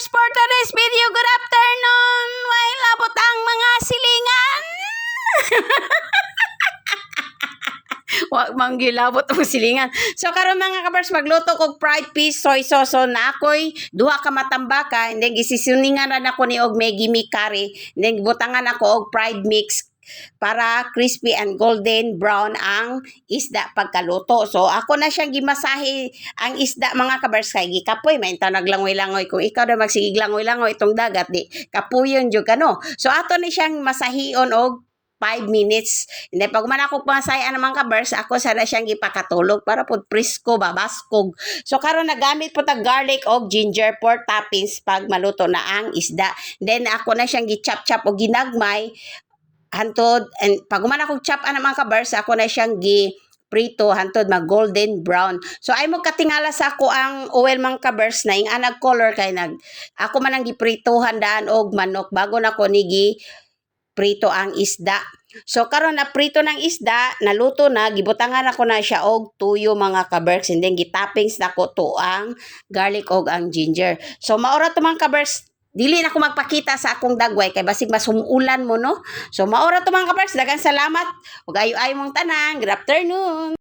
kabers, for today's video, good afternoon. May labot ang mga silingan. Wag manggilabot ang silingan. So karon mga kabers, magluto kog fried fish soy sauce na ako'y duha ka matambaka, and then gisisuningan na ako ni og Maggi mee curry, and then butangan ako og fried mix para crispy and golden brown ang isda pagkaluto. So ako na siyang gimasahe ang isda mga kabers, kay gikapoy man ta naglangoy-langoy. Kung ikaw na magsigig langoy-langoy itong dagat, di kapuyon jud kano. So ato ni siyang masahion og 5 minutes. Hindi, pag man ako pasayaan naman kabers, ako sana siyang gipakatulog para po presko, babaskog. So, karon nagamit po ta garlic o ginger for toppings pag maluto na ang isda. Then, ako na siyang gichop-chop o ginagmay hantod. And pag man ako chop ang mga kabers, ako na siyang prito hantod mag golden brown. So ay mo katingala sa ako ang oil mga kabers na ing anag color kay ako man ang gipritohan daan og manok bago na ko nigi prito ang isda. So karon na prito ng isda, naluto na, gibutangan ako na siya og tuyo mga kabers, and then gitoppings na ko to ang garlic og ang ginger. So maura to mga kabers, dili na ko magpakita sa akong dagway kay basig masumulan mo no. So maura to mga kabers, daghang salamat ug ayo-ayo mong tanan. Good afternoon.